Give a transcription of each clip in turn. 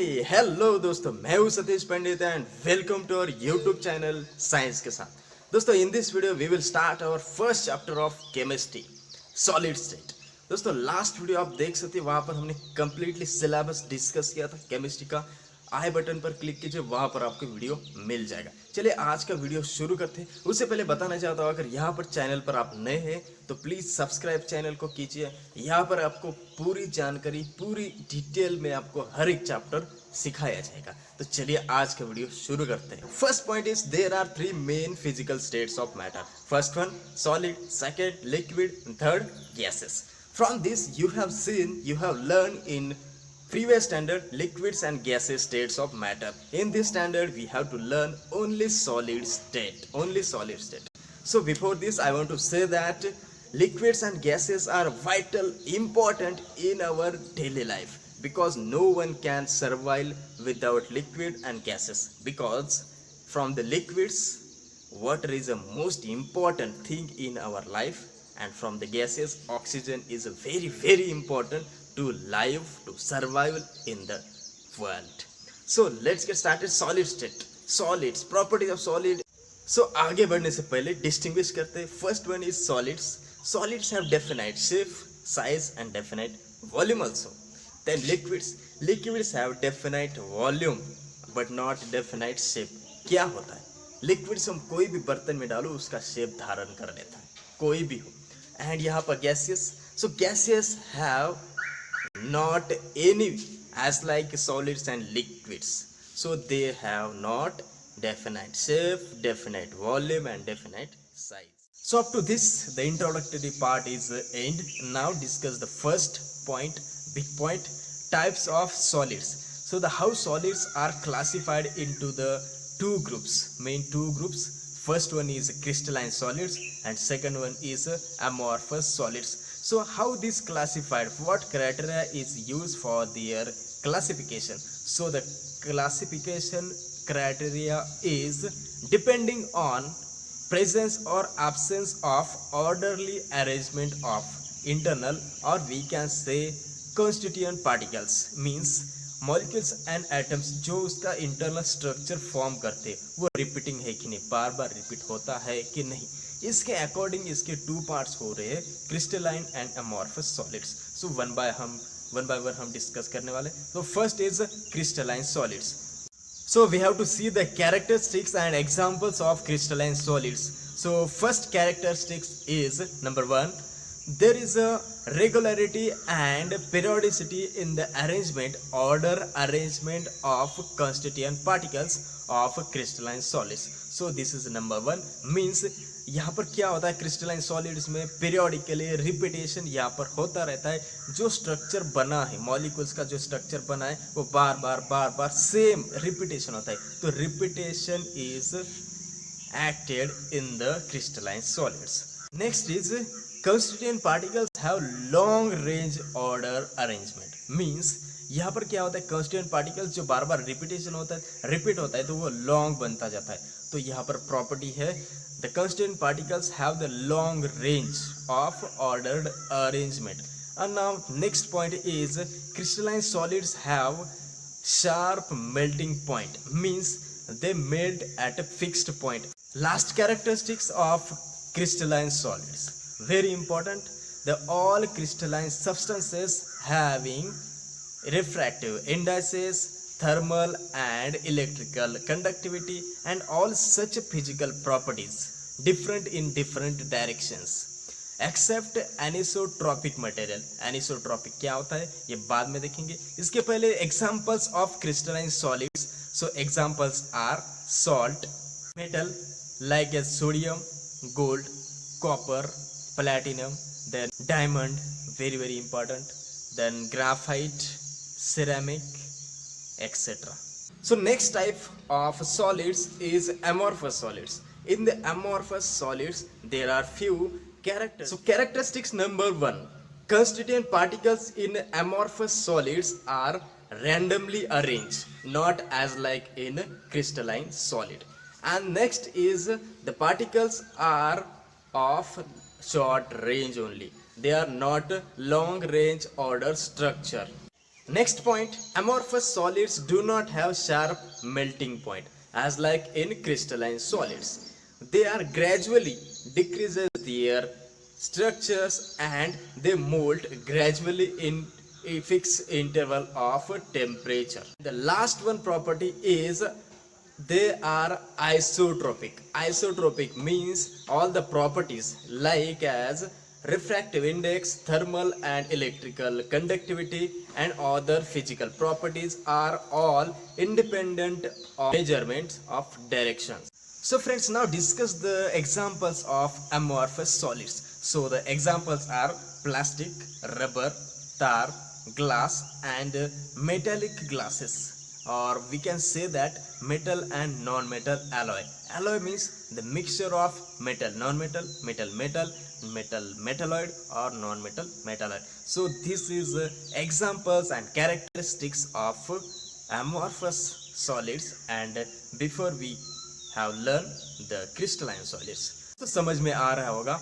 Hello दोस्तों, मैं हूं Satish Pandit and welcome to our YouTube channel science के साथ। दोस्तों, in this video we will start our first chapter of chemistry, solid state. दोस्तों, लास्ट वीडियो आप देख सकते हैं, वहां पर हमने कंप्लीटली सिलेबस डिस्कस किया था केमिस्ट्री का। आई बटन पर क्लिक कीजिए, वहां पर आपको वीडियो मिल जाएगा। चलिए आज का वीडियो शुरू करते हैं। उससे पहले बताना चाहता हूँ, अगर यहाँ पर चैनल पर आप नए हैं तो प्लीज़ सब्सक्राइब चैनल को कीजिए। यहाँ पर आपको पूरी जानकारी, पूरी डिटेल में आपको हर एक चैप्टर सिखाया जाएगा। तो चलिए आज का वीडियो शुरू करते हैं। First point is there are three main physical states of matter. First one solid, second liquid, third gases. From this you have learned in previous standard liquids and gaseous states of matter. In this standard we have to learn only solid state. So before this I want to say that liquids and gases are vital, important in our daily life, because no one can survive without liquid and gases. Because from the liquids water is the most important thing in our life, and from the gases oxygen is very important to live, to survive in the world. So let's get started. Solid state, solids, properties of solid. So आगे बढ़ने से पहले distinguish करते हैं. First one is solids. Solids have definite shape, size and definite volume also. Then liquids have definite volume but not definite shape. क्या होता है? Liquids हम कोई भी बर्तन में डालो उसका शेप धारण कर लेता है, कोई भी हो. And यहाँ पर gaseous, so gaseous have not any as like solids and liquids, so they have not definite shape, definite volume and definite size. So up to this the introductory part is end. Now discuss the first point, big point, types of solids. So the how solids are classified into the main two groups. First one is crystalline solids and second one is amorphous solids. So how this classified, what criteria is used for their classification? So the classification criteria is depending on presence or absence of orderly arrangement of internal, or we can say constituent particles, means molecules and atoms जो उसका internal structure form करते हैं वो repeating है कि नहीं, बार बार repeat होता है कि नहीं, इसके अकॉर्डिंग इसके टू पार्ट्स हो रहे हैं, crystalline and amorphous solids. So one by one हम डिस्कस करने वाले. तो first is crystalline solids. So we have to see the characteristics and examples of crystalline solids. So first characteristics is number one, there is a regularity and periodicity in the arrangement of constituent particles of crystalline solids. So this is number one. means यहाँ पर क्या होता है, crystalline solids में periodically repetition यहाँ पर होता रहता है. जो स्ट्रक्चर बना है, मॉलिक्यूल्स का जो स्ट्रक्चर बना है वो बार बार सेम रिपीटेशन होता है. तो repetition is acted in the crystalline solids. Next is constituent particles have long range order arrangement. means यहाँ पर क्या होता है, constituent particles जो बार बार रिपीट होता है तो वो लॉन्ग बनता जाता है. तो यहाँ पर प्रॉपर्टी है, the constituent particles have the long range of ordered arrangement. And now next point is crystalline solids have sharp melting point, means they melt at a fixed point. Last characteristics of crystalline solids, very important, the all crystalline substances having refractive indices, thermal and electrical conductivity and all such physical properties different in different directions except anisotropic material. Anisotropic क्या होता है ये बाद में देखेंगे. इसके पहले examples of crystalline solids. So examples are salt, metal like as sodium, gold, copper, platinum, then diamond, very important, then graphite, ceramic, etc. So next type of solids is amorphous solids. In the amorphous solids there are few characters. So characteristics number one, constituent particles in amorphous solids are randomly arranged, not as like in crystalline solid. And next is the particles are of short range only, they are not long range order structure. Next point, amorphous solids do not have sharp melting point as like in crystalline solids. They are gradually decreases their structures and they mold gradually in a fixed interval of temperature. The last one property is they are isotropic. Isotropic means all the properties like as refractive index, thermal and electrical conductivity and other physical properties are all independent of measurements of directions. So friends, now discuss the examples of amorphous solids. So the examples are plastic, rubber, tar, glass and metallic glasses, or we can say that metal and non-metal alloy. Alloy means the mixture of metal, non-metal, metal, metal, metal, metalloid or non-metal, metalloid. So this is examples and characteristics of amorphous solids, and before we have learned the crystalline solids. तो समझ में आ रहा होगा,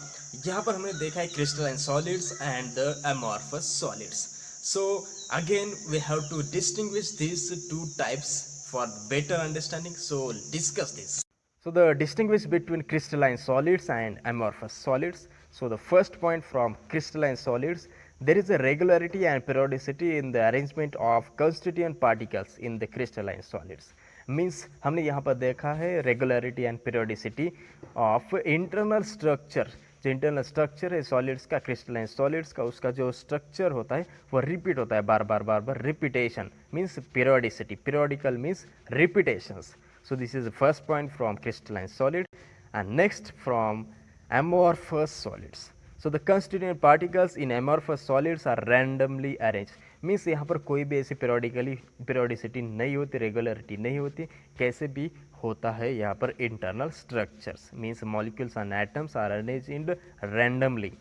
यहाँ पर हमने देखा है crystalline solids and the amorphous solids. So again we have to distinguish these two types for better understanding. So discuss this. So the distinguish between crystalline solids and amorphous solids. So the first point from crystalline solids, there is a regularity and periodicity in the arrangement of constituent particles in the crystalline solids. Means हमने यहाँ पर देखा है regularity and periodicity of internal structure. जो internal structure है solids का, crystalline solids का, उसका जो स्ट्रक्चर होता है वो रिपीट होता है बार बार. Repetition means periodicity, periodical means repetitions. So this is the first point from crystalline solid. And next from amorphous solids. So the constituent particles in amorphous solids are randomly arranged. Means यहाँ पर कोई भी ऐसी periodicity नहीं होती, regularity नहीं होती, कैसे भी होता है यहाँ पर internal structures. Means molecules and atoms are arranged randomly.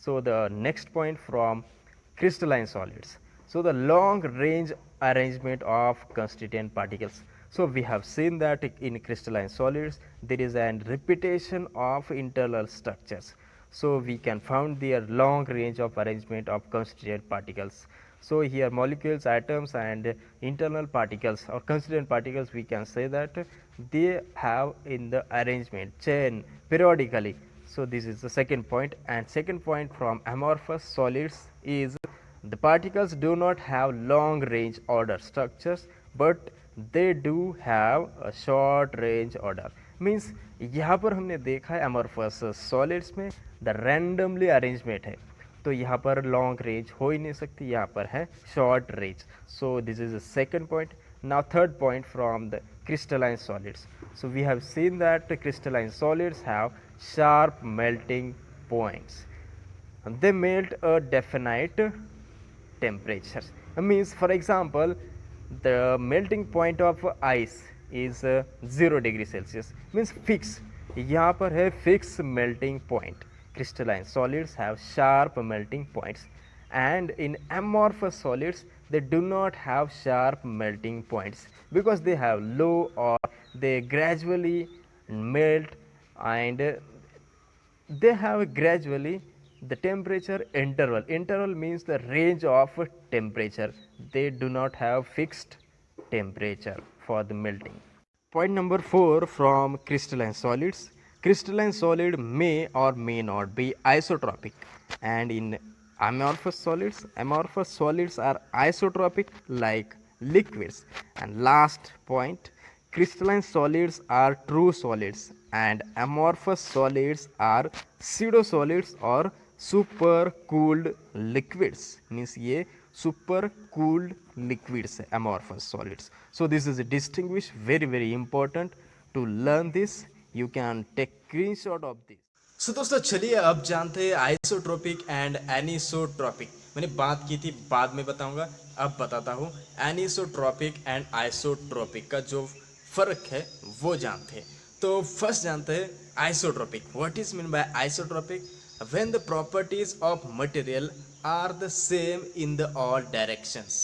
So the next point from crystalline solids. So the long range arrangement of constituent particles. So we have seen that in crystalline solids there is a repetition of internal structures. So we can found their long range of arrangement of constituent particles. So here molecules, atoms and internal particles or constituent particles, we can say that they have in the arrangement chain periodically. So this is the second point. And second point from amorphous solids is the particles do not have long range order structures, but they do have a short range order. Means यहाँ पर हमने देखा है amorphous solids में the randomly arrangement है, तो यहाँ पर लॉन्ग रेंज हो ही नहीं सकती, यहाँ पर है short range. So this is the second point. Now third point from the crystalline solids. So we have seen that crystalline solids have sharp melting points. They melt a definite temperature. Means for example the melting point of ice is 0 degree Celsius. Means fix, यहाँ पर है fix melting point. Crystalline solids have sharp melting points, and in amorphous solids they do not have sharp melting points because they have low or they gradually melt, and they have gradually the temperature interval. Interval means the range of temperature. They do not have fixed temperature for the melting. Point number 4 from crystalline solids. Crystalline solid may or may not be isotropic, and in amorphous solids are isotropic like liquids. And last point, crystalline solids are true solids and amorphous solids are pseudo solids or super cooled liquids. Means ये super cooled liquids है amorphous solids. So this is distinguished, very important to learn this. You can take screenshot of this. So दोस्तों चलिए अब जानते हैं isotropic and anisotropic. मैंने बात की थी, बाद में बताऊंगा, अब बताता हूँ. एनिसोट्रोपिक एंड आइसोट्रोपिक का जो फर्क है वो जानते हैं. तो फर्स्ट जानते हैं isotropic. What is mean by isotropic? When the properties of material are the same in the all directions,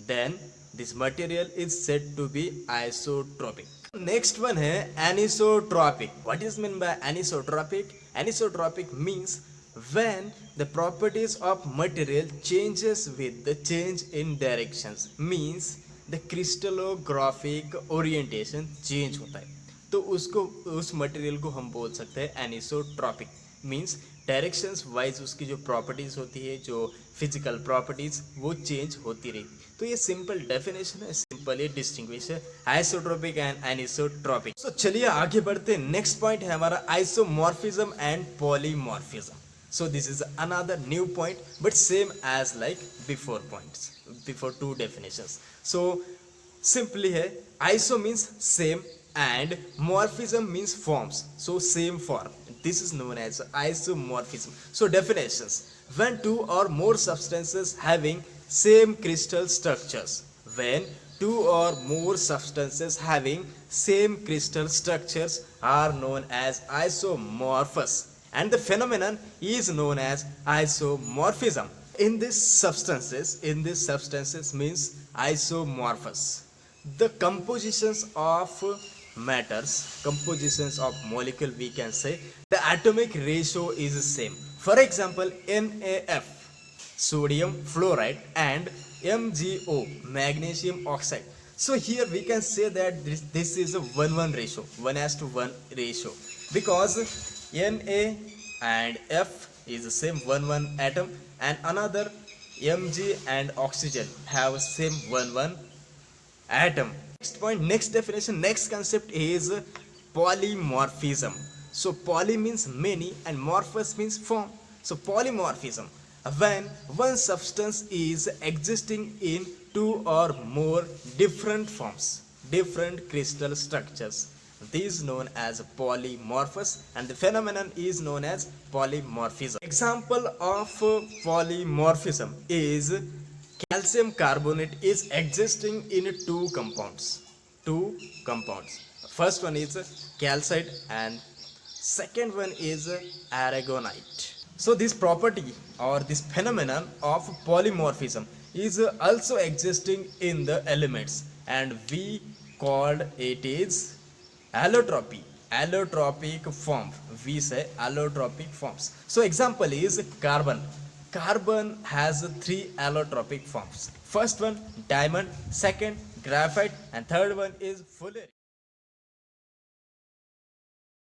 then this material is said to be isotropic. Next one है anisotropic. What is mean by anisotropic? Anisotropic means when the properties of material changes with the change in directions, means the crystallographic orientation change होता है, तो उसको उस material को हम बोल सकते हैं एनिसोट्रॉपिक। मीन्स डायरेक्शंस वाइज उसकी जो प्रॉपर्टीज होती है, जो फिजिकल प्रॉपर्टीज, वो चेंज होती रही। तो ये सिंपल डेफिनेशन है, सिंपल ये डिस्टिंग्विश है आइसोट्रोपिक एंड एनिसोट्रॉपिक। तो चलिए आगे बढ़ते हैं। नेक्स्ट पॉइंट है हमारा isomorphism and polymorphism. So this is another new point, but same as like before points, before two definitions. So simply है, iso means same and morphism means forms. So same form. This is known as isomorphism. So definitions: when two or more substances having same crystal structures. When two or more substances having same crystal structures are known as isomorphous. And the phenomenon is known as isomorphism. In these substances means isomorphous. The compositions of matters, compositions of molecule, we can say the atomic ratio is same. For example, NaF, sodium fluoride, and MgO, magnesium oxide. So here we can say that this is a 1:1 ratio, 1:1 ratio, because Na and F is the same 1:1 atom, and another Mg and oxygen have same 1:1 atom. Next point, next definition, next concept is polymorphism. So poly means many and morphous means form. So polymorphism, when one substance is existing in two or more different forms, different crystal structures, this is known as polymorphous, and the phenomenon is known as polymorphism. Example of polymorphism is calcium carbonate is existing in two compounds. First one is calcite and second one is aragonite. So this property or this phenomenon of polymorphism is also existing in the elements, and we called it is allotropy, allotropic form. We say allotropic forms. So example is carbon. Carbon has 3 allotropic forms. First one diamond, second graphite, and third one is fullerene.